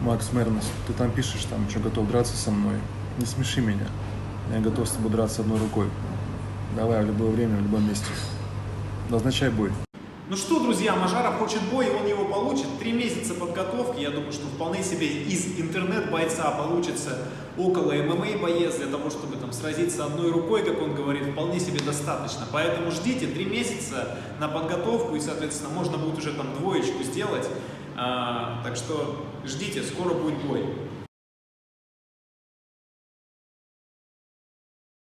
Макс Мернес, ты там пишешь, там, что готов драться со мной. Не смеши меня. Я готов с тобой драться одной рукой. Давай в любое время, в любом месте. Назначай бой. Ну что, друзья, Мажаров хочет бой, и он его получит. 3 месяца подготовки. Я думаю, что вполне себе из интернет-бойца получится около ММА-боец для того, чтобы там сразиться одной рукой, как он говорит, вполне себе достаточно. Поэтому ждите 3 месяца на подготовку, и, соответственно, можно будет уже там двоечку сделать. Так что ждите, скоро будет бой.